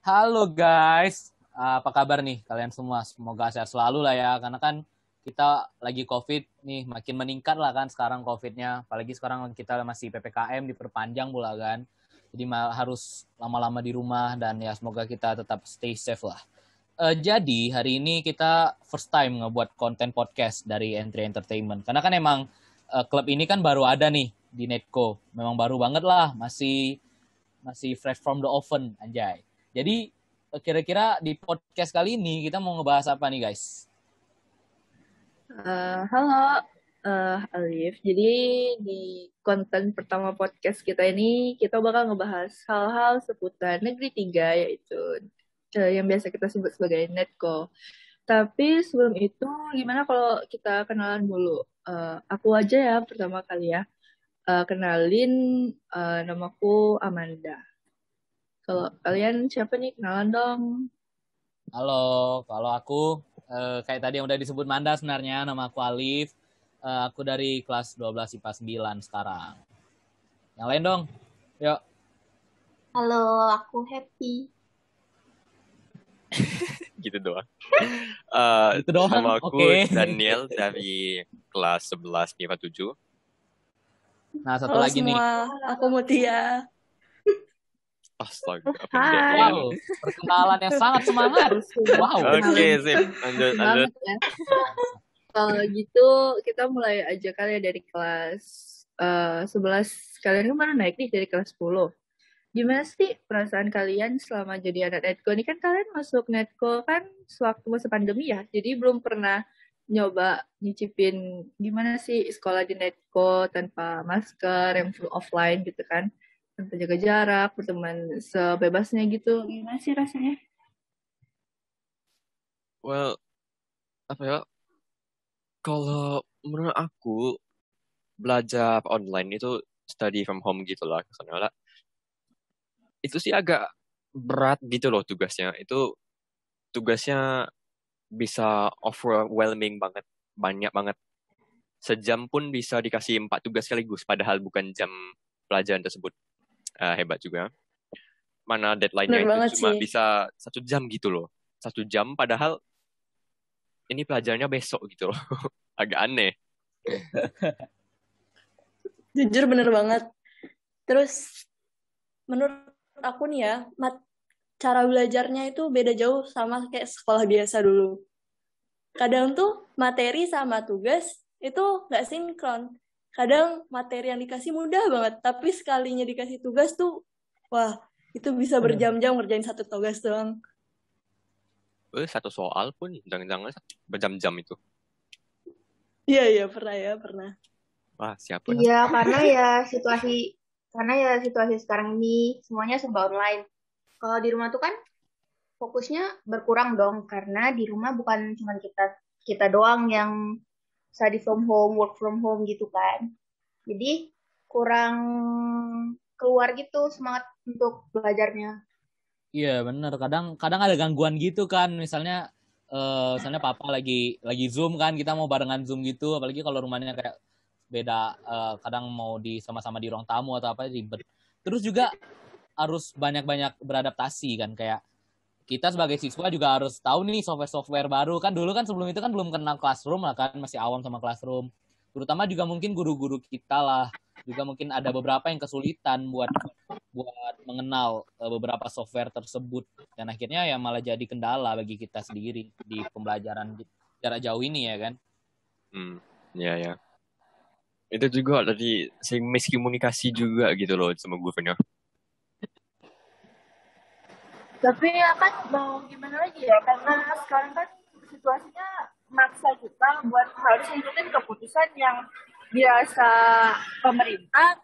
Halo guys, apa kabar nih kalian semua? Semoga sehat selalu lah ya, karena kan kita lagi COVID nih, makin meningkat lah kan sekarang COVID-nya. Apalagi sekarang kita masih PPKM, diperpanjang pula kan. Jadi harus lama-lama di rumah dan ya semoga kita tetap stay safe lah. Jadi hari ini kita first time ngebuat konten podcast dari Entry Entertainment. Karena kan emang klub ini kan baru ada nih di Netco. Memang baru banget lah, masih fresh from the oven, anjay. Jadi kira-kira di podcast kali ini kita mau ngebahas apa nih guys? Halo, Alif. Jadi di konten pertama podcast kita ini kita bakal ngebahas hal-hal seputar Negeri 3, yaitu yang biasa kita sebut sebagai Netco. Tapi sebelum itu, gimana kalau kita kenalan dulu? Aku aja ya pertama kali ya. Kenalin, namaku Amanda. Kalau kalian siapa nih? Kenalan dong. Halo, kalau aku kayak tadi yang udah disebut Manda sebenarnya, nama aku Alif. Aku dari kelas 12 IPA 9 sekarang. Yang lain dong, yuk. Halo, aku Happy. Gitu doang. Itu doang, Nama aku oke. Daniel dari kelas 11 IPA 7. Nah, satu Halo lagi nih. semua, aku Mutia. Astaga, Hai. Wow, perkenalan yang sangat semangat. Wow. Oke, sip. Lanjut. Banget ya. Kalau gitu kita mulai aja kali ya dari kelas 11. Kalian kan baru naik nih dari kelas 10. Gimana sih perasaan kalian selama jadi anak Netco? Ini kan kalian masuk Netco kan sewaktu masa pandemi ya. Jadi belum pernah nyoba nyicipin gimana sih sekolah di Netco tanpa masker, yang full offline gitu kan. Tanpa jaga jarak, berteman sebebasnya gitu. Gimana sih rasanya? Well, apa ya? Kalau menurut aku belajar online itu study from home gitu lah. Soalnya itu sih agak berat gitu loh tugasnya. Itu tugasnya bisa overwhelming banget, banyak banget. Sejam pun bisa dikasih 4 tugas sekaligus, padahal bukan jam pelajaran tersebut. Hebat juga. Mana deadline-nya Bener banget itu cuma sih. bisa 1 jam gitu loh. 1 jam padahal ini pelajarannya besok gitu loh. Agak aneh. Jujur bener banget. Terus menurut aku nih ya, cara belajarnya itu beda jauh sama kayak sekolah biasa dulu. Kadang tuh materi sama tugas itu nggak sinkron. Kadang materi yang dikasih mudah banget, tapi sekalinya dikasih tugas tuh, wah, itu bisa berjam-jam ngerjain satu tugas doang. 1 soal pun jangan-jangan berjam-jam itu. Iya, pernah. Wah, siapa? Iya, karena ya situasi sekarang ini semuanya serba online. Kalau di rumah tuh kan fokusnya berkurang dong, karena di rumah bukan cuma kita doang yang study from home, work from home gitu kan. Jadi kurang keluar gitu semangat untuk belajarnya. Iya bener, kadang ada gangguan gitu kan, misalnya misalnya papa lagi zoom kan, kita mau barengan zoom gitu, apalagi kalau rumahnya kayak beda, kadang mau sama-sama di ruang tamu atau apa, ribet. Terus juga harus banyak-banyak beradaptasi kan, kayak kita sebagai siswa juga harus tahu nih software-software baru kan. Dulu kan sebelum itu kan belum kenal Classroom lah kan, masih awam sama Classroom. Terutama juga mungkin guru-guru kita lah, juga mungkin ada beberapa yang kesulitan buat mengenal beberapa software tersebut, dan akhirnya ya malah jadi kendala bagi kita sendiri di pembelajaran jarak jauh ini ya kan. Ya. Itu juga tadi miskomunikasi juga gitu loh sama gurunya. Tapi ya kan mau gimana lagi ya, karena sekarang kan situasinya maksa kita buat harus ngikutin keputusan yang biasa pemerintah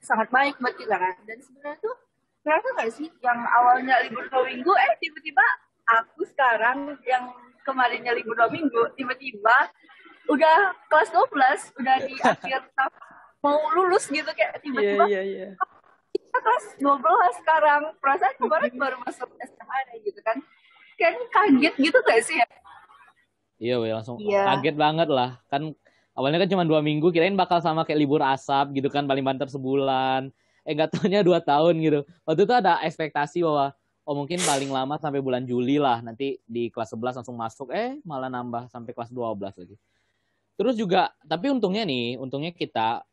sangat baik buat kita kan. Dan sebenarnya tuh ngerasa nggak sih yang awalnya libur 2 minggu, tiba-tiba aku sekarang yang kemarinnya libur 2 minggu, tiba-tiba udah kelas 12, udah di akhir tahun mau lulus gitu, kayak tiba-tiba Iya. kelas 12 sekarang. Perasaan kemarin baru masuk SMA gitu kan. Kayaknya kaget gitu gak sih ya? Iya, langsung kaget banget lah. Kan awalnya kan cuma 2 minggu, kirain bakal sama kayak libur asap gitu kan, paling banter sebulan. Nggak taunya 2 tahun gitu. Waktu itu ada ekspektasi bahwa oh mungkin paling lama sampai bulan Juli lah, nanti di kelas 11 langsung masuk, malah nambah sampai kelas 12 lagi. Terus juga, tapi untungnya kita,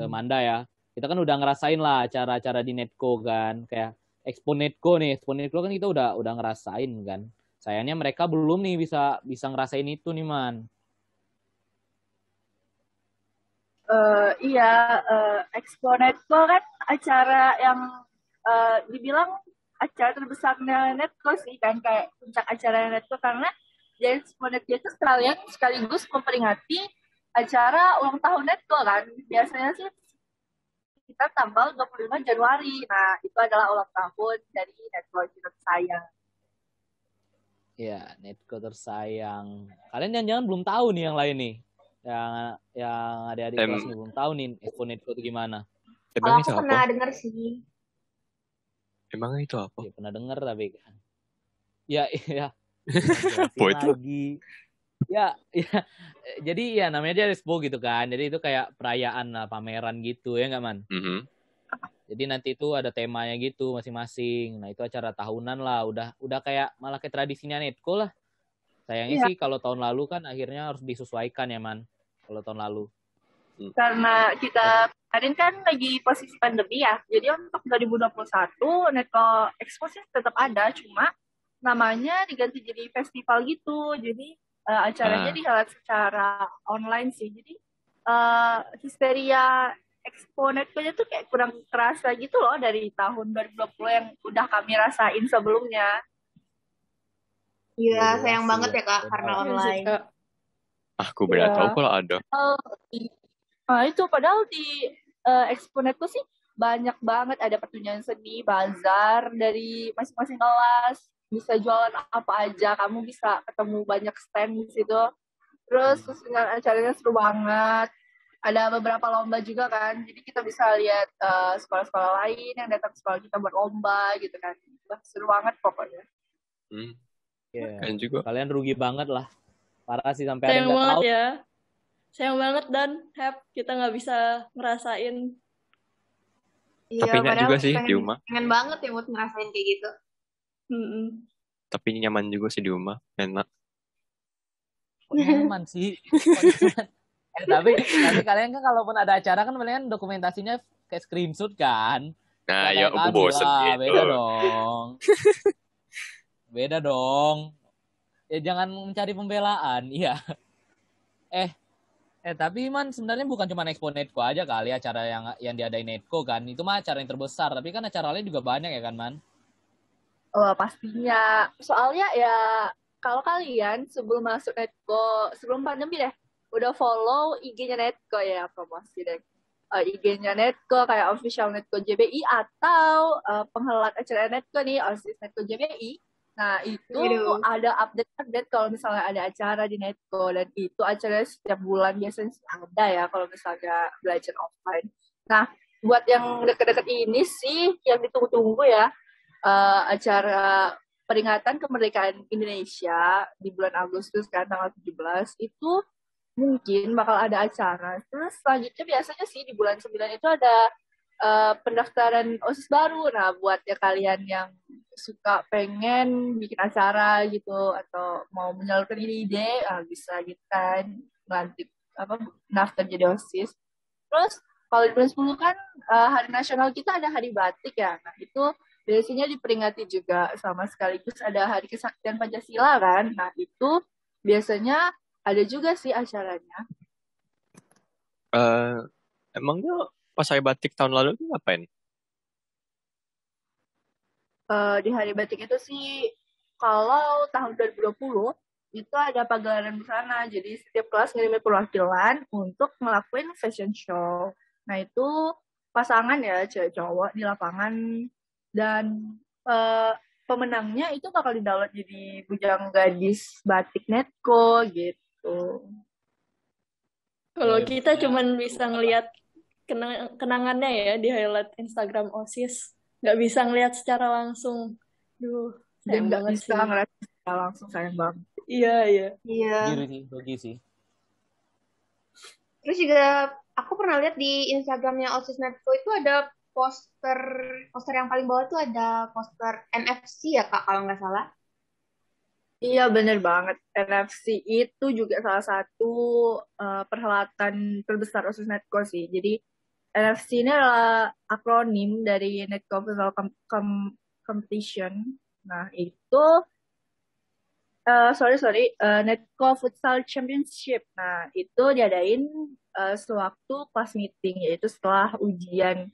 Manda ya, kita kan udah ngerasain lah acara-acara di Netco kan, kayak Expo Netco kan kita udah ngerasain kan. Sayangnya mereka belum nih bisa ngerasain itu nih, Man. Iya, Expo Netco kan acara yang dibilang acara terbesarnya Netco sih kan, kayak puncak acara Netco, karena di Expo Netco itu sekaligus memperingati acara ulang tahun Netco kan. Biasanya sih kita tanggal 25 Januari. Nah, itu adalah ulang tahun dari Netco kita tersayang. Iya, Netco tersayang. Kalian jangan-jangan belum tahu nih yang lain nih. Yang adik-adik kelas nih belum tahu nih Expo Netco itu gimana. Kalau aku pernah dengar sih. Emangnya itu apa? Ya, pernah dengar tapi kan. Ya. Lagi. Ya. Jadi ya namanya dia Expo gitu kan. Jadi itu kayak perayaan lah, pameran gitu ya nggak, Man? Mm-hmm. Jadi nanti itu ada temanya gitu masing-masing. Nah, itu acara tahunan lah, udah kayak malah kayak tradisinya Netco lah. Sayangnya sih kalau tahun lalu kan akhirnya harus disesuaikan ya, Man. Kalau tahun lalu. Karena kita kemarin kan lagi posisi pandemi ya. Jadi untuk 2021 Netco Expo sih tetap ada, cuma namanya diganti jadi festival gitu. Jadi acaranya dihelat secara online sih. Jadi histeria Expo Netco-nya tuh kayak kurang kerasa gitu loh dari tahun 2020 yang udah kami rasain sebelumnya. Iya, sayang banget ya Kak, karena online. Aku benar tahu kalau ada. Nah itu padahal di Expo Netco sih banyak banget, ada pertunjukan seni, bazar dari masing-masing kelas, bisa jualan apa aja, kamu bisa ketemu banyak stand di situ. Terus acaranya seru banget. Ada beberapa lomba juga kan, jadi kita bisa lihat sekolah-sekolah lain yang datang ke sekolah kita buat lomba gitu kan. Seru banget pokoknya. Kan juga. Kalian rugi banget lah. Parah sih sampai sayang ada yang nggak tahu. Ya. Sayang banget dan kita nggak bisa ngerasain. Iya, tapi enak juga sih di rumah. Pengen banget ya buat ngerasain kayak gitu. Tapi nyaman juga sih di rumah, enak. Nyaman sih. Tapi kalian kan kalaupun ada acara kan kalian dokumentasinya kayak screenshot kan. Nah, ya aku bosen gitu. Beda dong. Ya jangan mencari pembelaan, iya. Tapi Man sebenarnya bukan cuma Expo Netco aja kali acara yang diadain Netco kan. Itu mah acara yang terbesar, tapi kan acara lain juga banyak ya kan, Man? Oh, pastinya. Soalnya ya kalau kalian sebelum masuk Netco, sebelum pandemi deh, udah follow IG-nya Netco ya, promosi deh. IG-nya Netco kayak official Netco JBI atau penghelat acara Netco nih, OSIS Netco JBI. Nah, itu ada update kalau misalnya ada acara di Netco, dan itu acaranya setiap bulan biasanya ada ya kalau misalnya belajar offline. Nah, buat yang deket-deket ini sih yang ditunggu-tunggu ya, acara peringatan kemerdekaan Indonesia di bulan Agustus kan tanggal 17 itu mungkin bakal ada acara. Terus selanjutnya biasanya sih di bulan 9 itu ada pendaftaran OSIS baru. Nah, buat ya kalian yang suka pengen bikin acara gitu atau mau menyalurkan ide, bisa gitu kan daftar jadi OSIS. Terus kalau di bulan 10 kan hari nasional kita ada hari batik ya. Nah, itu biasanya diperingati juga sama sekaligus ada hari kesaktian Pancasila kan. Nah, itu biasanya ada juga sih acaranya. Emangnya pas hari batik tahun lalu itu ngapain? Di hari batik itu sih, kalau tahun 2020 itu ada pagelaran busana. Jadi setiap kelas ngirimin perwakilan untuk ngelakuin fashion show. Nah itu pasangan ya, cewek cowok di lapangan. Dan pemenangnya itu bakal di-download jadi Bujang Gadis Batik Netco gitu. Kalau kita cuman bisa ngelihat kenangannya ya di highlight Instagram OSIS, nggak bisa ngelihat secara langsung. Dan nggak bisa ngelihat secara langsung, sayang banget. Iya. Rugi sih. Terus juga aku pernah lihat di Instagramnya OSIS Netco itu ada poster yang paling bawah tuh ada poster NFC ya Kak kalau nggak salah. Iya bener banget. NFC itu juga salah satu perhelatan terbesar OSIS Netco sih. Jadi NFC ini adalah akronim dari Netco Futsal Competition. Nah itu Netco Futsal Championship. Nah itu diadain sewaktu class meeting, yaitu setelah ujian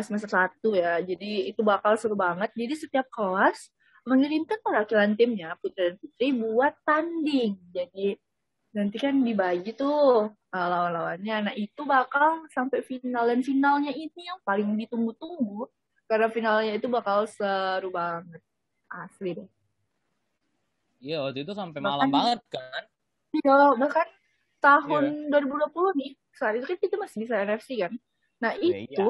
semester 1 ya. Jadi itu bakal seru banget. Jadi setiap kelas mengirimkan perwakilan timnya, putra dan putri, buat tanding. Jadi nanti kan dibagi tuh lawan-lawannya. Nah itu bakal sampai final. Dan finalnya ini yang paling ditunggu-tunggu. Karena finalnya itu bakal seru banget. Asli deh. Iya, waktu itu sampai Bahkan, malam banget kan. iya, bahkan tahun 2020 nih, saat itu kan kita masih bisa NFC kan. Nah itu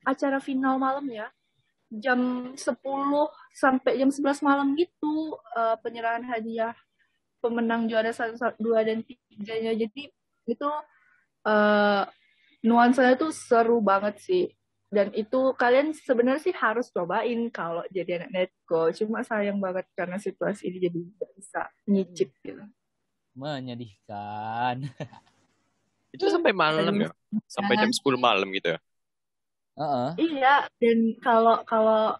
acara final malam ya, jam 10 sampai jam 11 malam gitu, penyerahan hadiah pemenang juara 1, 2, dan 3-nya. Jadi itu nuansanya tuh seru banget sih. Dan itu kalian sebenarnya sih harus cobain kalau jadi anak Netco. Cuma sayang banget karena situasi ini jadi nggak bisa nyicip gitu. Menyedihkan. Itu sampai malam ya? Sampai jam 10 malam gitu ya? Iya, dan kalau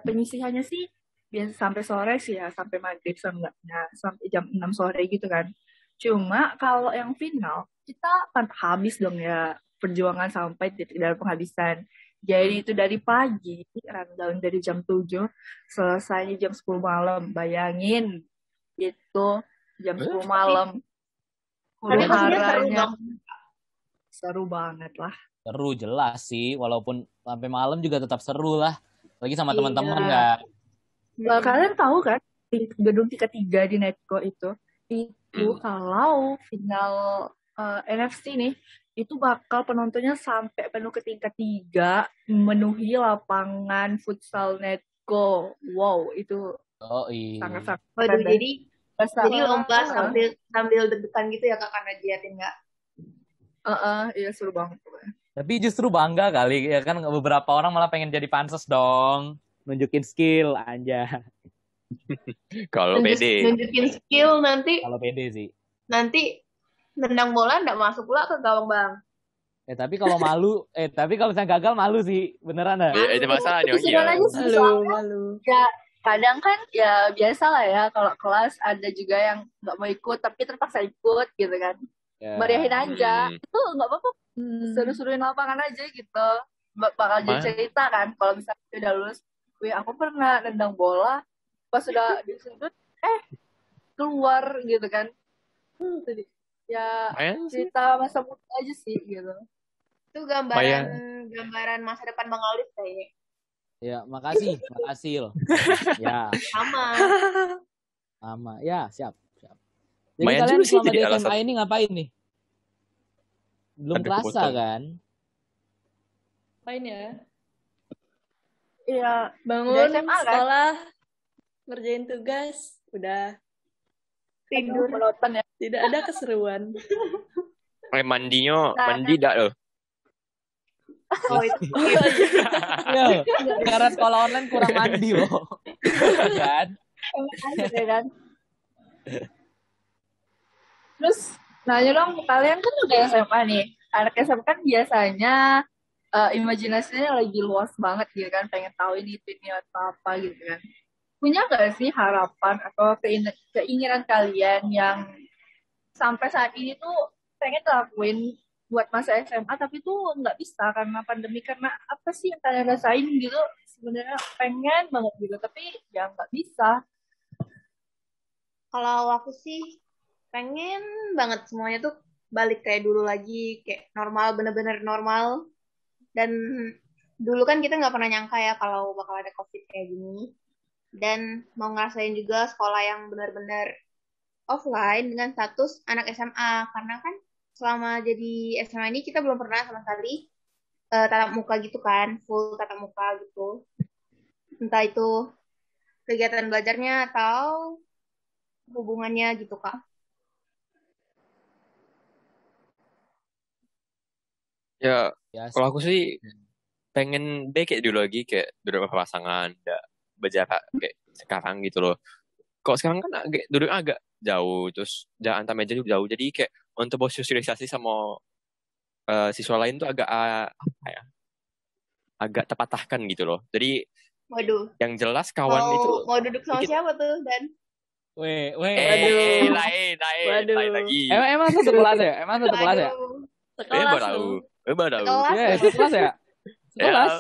penyisihannya sih biasa sampai sore sih ya, sampai maghrib seenggaknya, sampai jam 6 sore gitu kan. Cuma kalau yang final, kita kan habis dong ya perjuangan sampai titik dalam penghabisan. Jadi itu dari pagi, rundown dari jam 7, selesai jam 10 malam. Bayangin, itu jam 10 malam. Tapi pastinya seru Huru-haranya dong. seru banget lah. Seru jelas sih, walaupun sampai malam juga tetap seru lah. Lagi sama teman-teman Iya. kan. Kalian tahu kan gedung ketiga di Netco itu kalau final NFC nih itu bakal penontonnya sampai penuh ke tingkat 3, memenuhi lapangan futsal Netco. Wow, itu sangat-sangat. Waduh, jadi lomba Masa- sambil deg-degan gitu ya Kak karena diliatin nggak? iya seru banget. Tapi justru bangga kali ya kan, beberapa orang malah pengen jadi panses dong, nunjukin skill aja. Kalau pede. Nunjukin skill nanti Kalau pede sih. nanti nendang bola nggak masuk pula ke gawang Bang. Tapi kalau malu, tapi kalau misalnya gagal malu sih, beneran dah. Itu masalahnya. Itu sebenarnya sih soalnya Malu. ya kadang kan ya biasa lah ya kalau kelas ada juga yang nggak mau ikut tapi terpaksa ikut gitu kan. Ya. Meriahin aja itu nggak apa-apa, seru-seruin lapangan aja gitu. Bakal jadi cerita kan kalau misalnya udah lulus. Wih, aku pernah nendang bola pas sudah disudut keluar gitu kan. Ya cerita masa muda aja sih gitu. Itu gambaran masa depan Bang Alif kayaknya. Ya, makasih loh. Ya. Sama. Ya, siap. Jadi Mayan kalian juga sih selama jadi di SMA alasan. ini ngapain nih? Belum Aduh, kerasa kepotong. kan? Main ya. Iya, Bangun, SMA kan? sekolah, ngerjain tugas, udah. Tidur menonton ya. Tidak ada keseruan. Mandinya, Nah, mandi dak loh. Oh itu. Ya, karena sekolah online kurang mandi loh. Kan? Ya kan? Terus nanya dong, kalian kan udah SMA nih. Anak SMA kan biasanya imajinasinya lagi luas banget gitu kan, pengen tahu ini atau apa gitu kan. Punya gak sih harapan atau keinginan kalian yang sampai saat ini tuh pengen lakuin buat masa SMA tapi tuh nggak bisa karena pandemi, karena apa sih yang kalian rasain gitu? Sebenarnya pengen banget gitu tapi ya nggak bisa. Kalau aku sih pengen banget semuanya tuh balik kayak dulu lagi, kayak normal, bener-bener normal. Dan dulu kan kita nggak pernah nyangka ya kalau bakal ada COVID kayak gini. Dan mau ngerasain juga sekolah yang benar-benar offline dengan status anak SMA. Karena kan selama jadi SMA ini kita belum pernah sama sekali tatap muka gitu kan, full tatap muka gitu. Entah itu kegiatan belajarnya atau hubungannya gitu Kak. Ya, Ya Kalau sih. aku sih pengen deh kayak dulu lagi, kayak duduk sama pasangan, nggak berjarak kayak sekarang gitu loh. Kalau sekarang kan duduknya agak jauh, terus jarak antar meja juga jauh, jadi kayak untuk bersosialisasi sama siswa lain tuh agak apa ya, agak terpatahkan gitu loh. Jadi Waduh, yang jelas kawan itu mau duduk sama dikit. siapa tuh, Dan? Weh. Lain Waduh. lagi. Emang satu kelas ya? Emang satu kelas ya? Aduh, Sekelas Baru tahu. loh. Baru tahu. sekelas Iya, loh. satu kelas ya? Sekelas?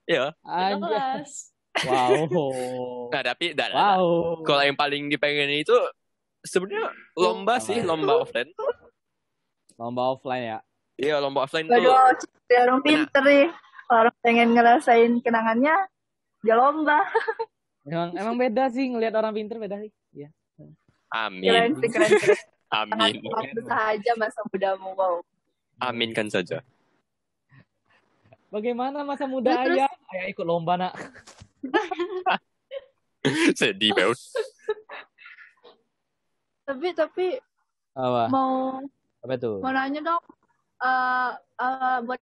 Ya. Anjir. Sekelas. Wow. Nah, tapi Wow. kalau yang paling dipengen itu sebenarnya lomba sih, lomba offline. Lomba offline ya? Iya, lomba offline tuh. Waduh, jadi orang pinter nih. Kalau orang pengen ngerasain kenangannya, dia lomba. Emang beda sih, ngelihat orang pinter beda sih. Iya. Keren Amin. sih, keren. Amin. Sangat saja masa mudamu, wow. Aminkan saja. Bagaimana masa muda Terus- ayah? Ayah ikut lomba, nak. Sedih banget. Tapi Apa? mau Apa tuh? nanya dong, buat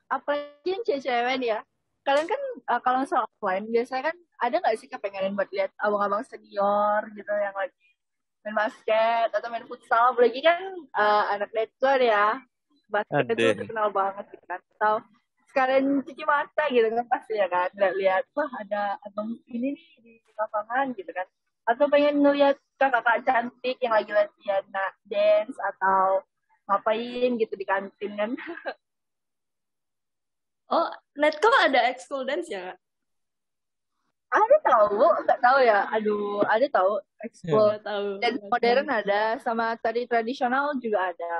apalagi yang cewek-cewek nih ya. Kalian kan kalau soal offline biasanya kan ada nggak sih kepengenan buat lihat abang-abang senior gitu yang lagi main basket atau main futsal, apalagi kan anak netball ya, basket itu Aduh. terkenal banget gitu kan. Atau sekalian cuci mata gitu kan pasti ya kan, lihat wah ada abang ini nih di lapangan gitu kan. Atau pengen ngeliat kakak-kakak cantik yang lagi latihan dance atau ngapain gitu di kantin kan. Oh, Netco ada ekskul dance ya, Kak? Ada tahu, nggak tahu ya. Aduh, ada tahu ekskul Nggak tahu. dan modern ada, sama tari tradisional juga ada.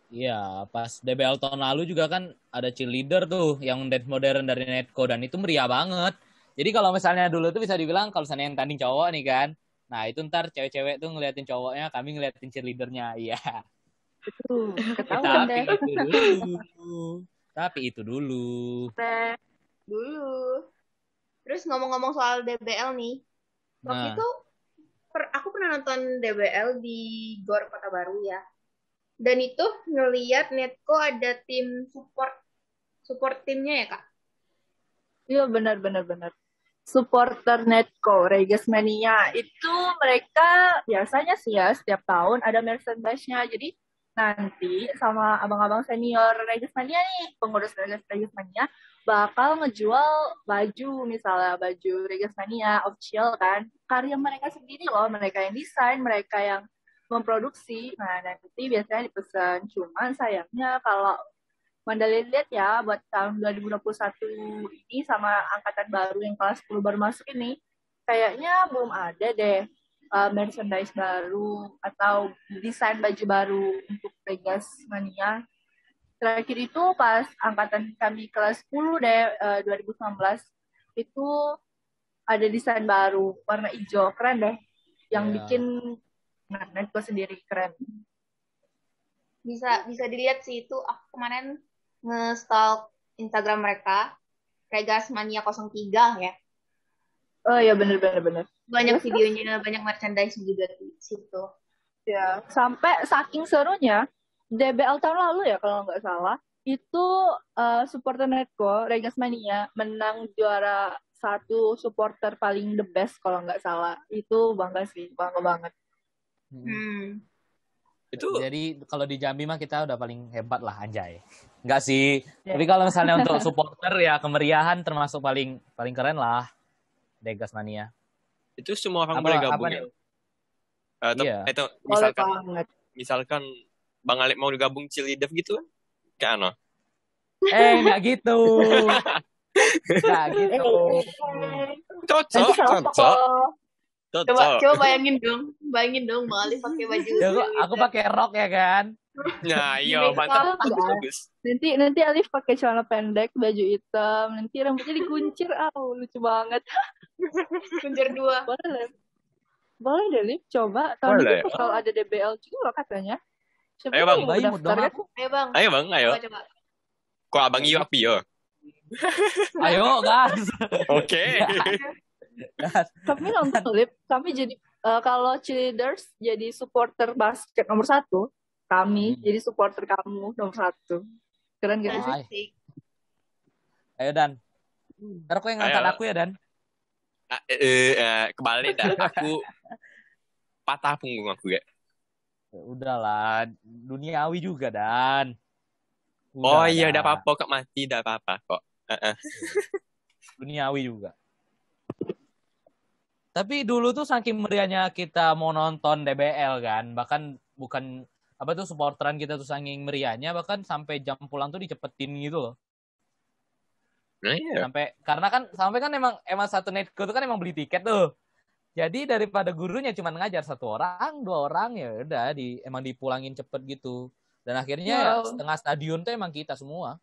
Iya, pas DBL tahun lalu juga kan ada cheerleader tuh yang dance modern dari Netco dan itu meriah banget. Jadi kalau misalnya dulu tuh bisa dibilang kalau misalnya yang tanding cowok nih kan, nah itu ntar cewek-cewek tuh ngeliatin cowoknya, kami ngeliatin cheerleadernya. Iya. Itu ketahuan Tapi deh. itu dulu. Tapi itu dulu. Dulu. Terus ngomong-ngomong soal DBL nih, waktu Nah, itu aku pernah nonton DBL di GOR Kota Baru ya. Dan itu ngeliat Netco ada tim support timnya ya, Kak? Iya benar. Supporter Netco, Regas Mania itu mereka biasanya sih ya setiap tahun ada merchandise-nya. Jadi nanti sama abang-abang senior Regas Mania nih, pengurus Regas Mania bakal ngejual baju, misalnya baju Regas Mania official kan, karya mereka sendiri loh, mereka yang desain, mereka yang memproduksi. Nah nanti biasanya dipesan. Cuman sayangnya kalau Mandalay lihat ya buat tahun 2021 ini sama angkatan baru yang kelas 10 baru masuk ini, kayaknya belum ada deh merchandise baru atau desain baju baru untuk Vegas Mania. Terakhir itu pas angkatan kami kelas 10 deh, 2019, itu ada desain baru warna hijau, keren deh. Yang Iya. bikin Netco sendiri keren. Bisa dilihat sih itu, aku kemarin nge-stalk Instagram mereka, Regas Mania 03 ya. Oh ya bener. Banyak Terus? videonya, banyak merchandise juga di situ. Ya, sampai saking serunya DBL tahun lalu ya kalau nggak salah, itu supporter Netco, Regas Mania menang juara satu supporter paling the best kalau nggak salah. Itu bangga sih, bangga banget. Itu Jadi kalau di Jambi mah kita udah paling hebat lah, anjay. Enggak sih. Ya. Tapi kalau misalnya untuk supporter ya kemeriahan termasuk paling keren lah. Regas Mania. itu semua orang Apa- boleh apa gabung nih? ya. Iya. Itu Boleh banget. misalkan Bang Alip mau gabung cheerleader gitu kan? Kayak ano? Enggak gitu. Enggak gitu. Cocok. Coba bayangin dong Bang Ali pakai baju. Ya, aku pakai rok ya kan. Nah, iya, Gini, mantap. Bang. Bagus. Nanti Alif pakai celana pendek, baju hitam, nanti rambutnya dikuncir, lucu banget. Kuncir 2. Boleh deh, Lip, coba. Tahun Boleh. ini bakal ada DBL juga loh katanya. Siapa Ayo, tahu Bang. mau Bayi, daftar dong kan? aku. Ayo Bang. Ayo Bang, ayo. Coba. Kok abang iyo api yo? Ayo, guys. Oke. Kami nonton Lip, kami jadi kalau cheerleaders jadi supporter basket nomor 1, kami jadi supporter kamu nomor 1. Keren gak sih? Ay. Ayo Dan. Ntar kau yang ngangkat Ayo. aku ya Dan. Kebalik dah. Aku patah punggung aku ya. Ya udahlah, duniawi juga Dan. Oh Udahlah, iya, Dan. udah apa-apa kok mati, udah apa-apa kok. Duniawi juga. Tapi dulu tuh saking meriahnya kita mau nonton DBL kan, bahkan bukan apa tuh supporteran kita tuh saking meriahnya bahkan sampai jam pulang tuh dicepetin gitu loh. Nah iya. Sampai kan emang satu netco tuh kan emang beli tiket tuh. Jadi daripada gurunya cuma ngajar 1 orang, 2 orang ya udah emang dipulangin cepet gitu. Dan akhirnya ya Wow. setengah stadion tuh emang kita semua.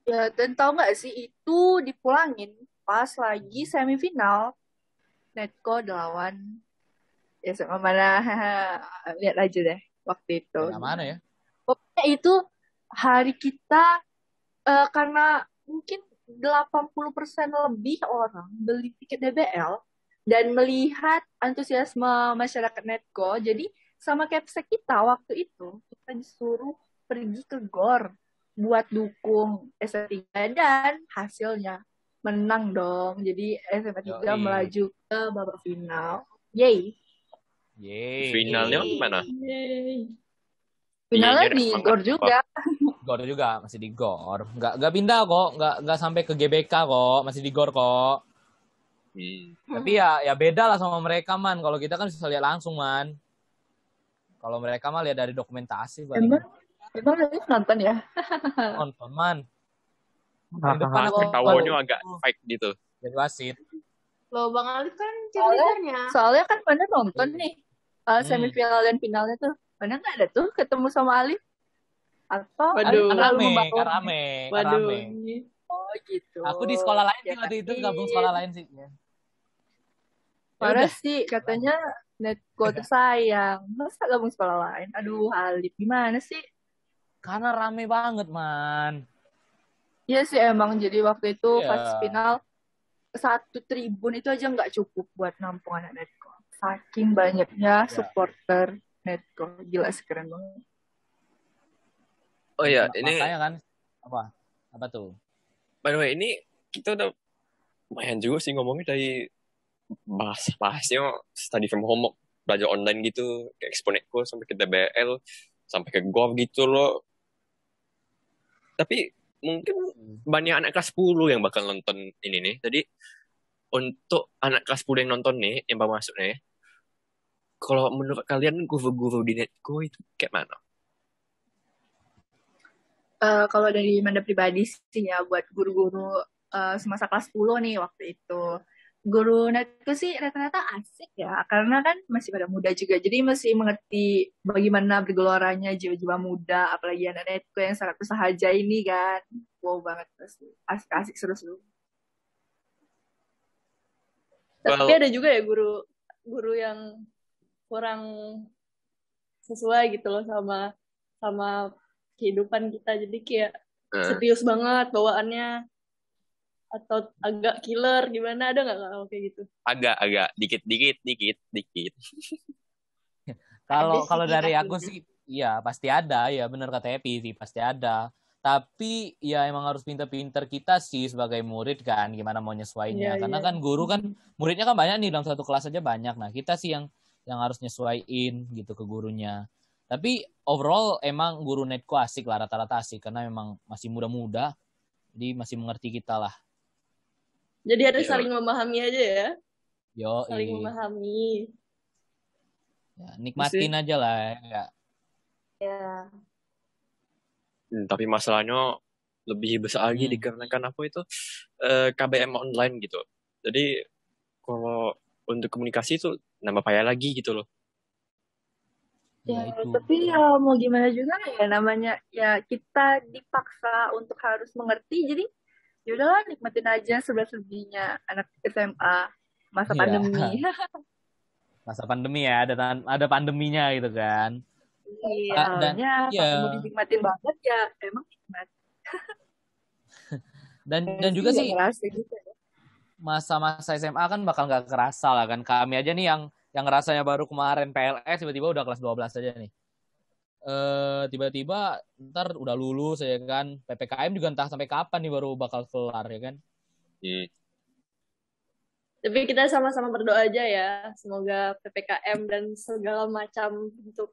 Ya, dan tau gak sih itu dipulangin pas lagi semifinal Netco lawan ya sama mana. Lihat aja deh waktu itu. Yang mana ya? Pokoknya itu hari kita karena mungkin 80% lebih orang beli tiket DBL dan melihat antusiasme masyarakat Netco. Jadi sama Capsek kita waktu itu kita disuruh pergi ke GOR buat dukung SMA 3 dan hasilnya menang dong. Jadi SMA 3 Yoi. melaju ke babak final. Yeay. Yeay. Finalnya gimana? Yeay. Finalnya Iya, di semangat. GOR juga. GOR juga masih di GOR. Nggak pindah kok, nggak sampai ke GBK kok, masih di GOR kok. Tapi ya beda lah sama mereka man. Kalau kita kan bisa lihat langsung man. Kalau mereka mah lihat dari dokumentasi paling. Emang lagi nonton ya? Nonton man. Paling depan aku Ketahuannya agak fake gitu. jadi wasit. Loh, Bang Alif kan cheerleadernya. Soalnya kan mana nonton nih semifinal dan finalnya tuh. Mana nggak ada tuh ketemu sama Alif? Atau Waduh. Kan terlalu rame, membangun? kan rame, kan Waduh. rame. Oh gitu. Aku di sekolah lain sih Ya, waktu itu tapi gabung sekolah lain sih. Ya Parah udah. sih katanya Netco tersayang. Masa gabung sekolah lain? Aduh Alif gimana sih? Karena rame banget man. Iya sih emang jadi waktu itu Iya. pas final 1 tribun itu aja nggak cukup buat nampung anak Netco. Saking banyaknya supporter Netco. Gila sih, keren banget. Oh iya, ini Makanya kan apa tuh? by the way, ini kita udah lumayan juga sih ngomongnya dari bahasnya study from home, belajar online gitu, ke Exponetco sampai ke DBL, sampai ke GOV gitu loh. Tapi mungkin banyak anak kelas 10 yang bakal nonton ini nih. Jadi untuk anak kelas 10 yang nonton nih, yang baru masuk nih, kalau menurut kalian guru-guru di Netco itu kayak mana? Kalau dari Manda pribadi sih ya buat guru-guru semasa kelas 10 nih waktu itu. Guru Netco sih rata-rata asik ya, karena kan masih pada muda juga. Jadi masih mengerti bagaimana bergeloranya jiwa-jiwa muda, apalagi anak Netco yang sangat bersahaja ini kan. Wow banget pasti. Asik-asik seru-seru. Tapi ada juga ya guru yang kurang sesuai gitu loh sama kehidupan kita. Jadi kayak serius banget bawaannya atau agak killer gimana, ada nggak kalau kayak gitu? Agak dikit. Kalau dari aku sih iya pasti ada ya, benar kata Epi sih pasti ada. Tapi ya emang harus pinter-pinter kita sih sebagai murid kan gimana mau nyesuainya. Karena kan guru kan muridnya kan banyak nih, dalam satu kelas aja banyak. Nah, kita sih yang harus nyesuaiin gitu ke gurunya. Tapi overall emang guru Netco asik lah, rata-rata asik karena memang masih muda-muda. Jadi masih mengerti kita lah. Jadi harus saling memahami aja ya. Saling memahami. Ya, nikmatin aja lah ya. Ya. Tapi masalahnya lebih besar lagi dikarenakan apa itu KBM online gitu. Jadi kalau untuk komunikasi itu nambah payah lagi gitu loh. Ya, tapi ya mau gimana juga ya, namanya ya kita dipaksa untuk harus mengerti. Jadi ya udahlah, nikmatin aja sebelah-sebelahnya anak SMA masa pandemi. Masa pandemi ya, ada pandeminya gitu kan. Iya, kalau mau dinikmatin banget ya emang nikmat. dan juga sih gitu ya. Masa-masa SMA kan bakal nggak kerasa lah kan. Kami aja nih yang rasanya baru kemarin PLS tiba-tiba udah kelas 12 aja nih. tiba-tiba ntar udah lulus ya kan, PPKM juga entah sampai kapan nih baru bakal kelar ya kan. Tapi kita sama-sama berdoa aja ya, semoga PPKM dan segala macam bentuk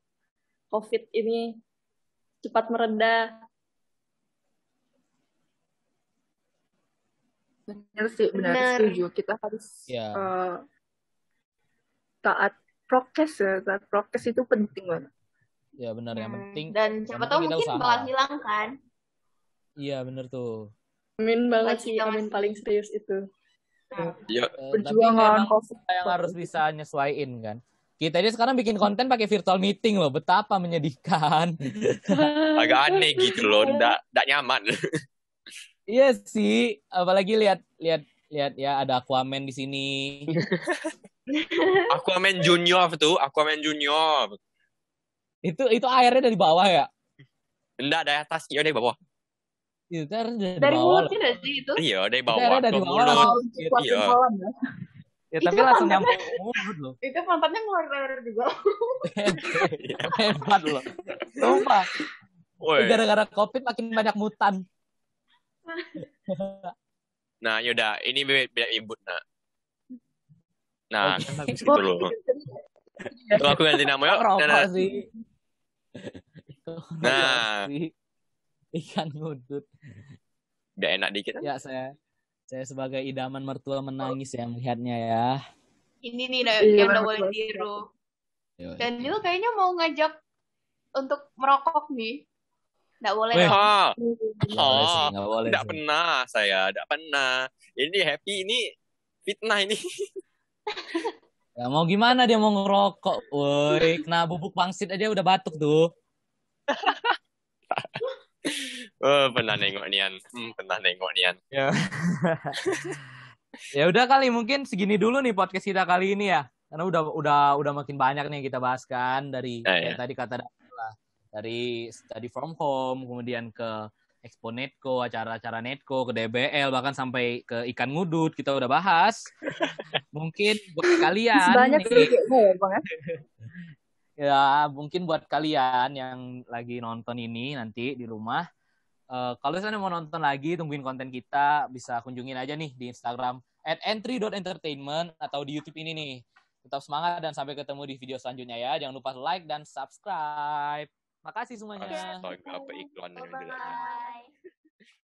COVID ini cepat mereda. Benar sih, benar Benar. setuju. Kita harus Ya. taat prokes ya. Taat prokes itu penting banget. Ya benar, yang penting Dan siapa tahu kita mungkin usaha. bakal hilang kan. Iya benar tuh. Amin banget Lagi sih, kita amin masih- paling serius itu. Iya. Tapi Berjuang lawan memang COVID. kita yang harus bisa nyesuaiin kan. Kita aja sekarang bikin konten pakai virtual meeting loh, betapa menyedihkan. Agak aneh gitu loh, nggak nyaman. Iya sih, apalagi lihat ya ada Aquaman di sini. Aquaman Junior tuh, Aquaman Junior. Itu airnya dari bawah ya? Enggak, dari atas, iya dari bawah. Itu airnya Dari bawah loh. mulut tidak sih itu? Iya, dari Itu bawah airnya ke dari bawah mulut. langsung. Iya. Ya, tapi Itu langsung pantatnya- nyampe mulut loh. Itu pantatnya ngeluar air juga. Hebat loh. Sumpah. Woi. Gara-gara COVID makin banyak mutan. Nah, yaudah, ini beda ribut, nah. Nah, Oke. kan bagus gitu loh. Tuh aku ganti nama yuk. Rokok Nah, sih. Nah. Sih. Ikan ngudut. Biar enak dikit. Ya saya sebagai idaman mertua menangis ya melihatnya ya. Ini nih Iya, yang benar, double betul. tiru. Yoi. Daniel kayaknya mau ngajak untuk merokok nih. Nggak boleh Weh. dong. Nggak boleh sih, nggak boleh Tidak sih. pernah saya, tidak pernah. Ini happy, ini fitnah ini. Ya mau gimana dia mau ngerokok, woi. Kena bubuk pangsit aja udah batuk tuh. Pernah nengok nian. Pernah nengok nian. Ya. Ya udah kali mungkin segini dulu nih podcast kita kali ini ya. Karena udah makin banyak nih yang kita bahas kan dari kayak Ya. tadi kata Daniel lah. Dari study from home, kemudian ke Expo Netco, acara-acara Netco, ke DBL, bahkan sampai ke ikan ngudut kita udah bahas. Mungkin buat kalian Sebanyak nih, sih kayaknya ya Bang. ya mungkin buat kalian yang lagi nonton ini nanti di rumah, kalau misalnya mau nonton lagi, tungguin konten kita, bisa kunjungin aja nih di Instagram @entry.entertainment atau di YouTube ini nih. Tetap semangat dan sampai ketemu di video selanjutnya ya. Jangan lupa like dan subscribe. Makasih semuanya. Astaga, apa iklan yang bilang. Bye.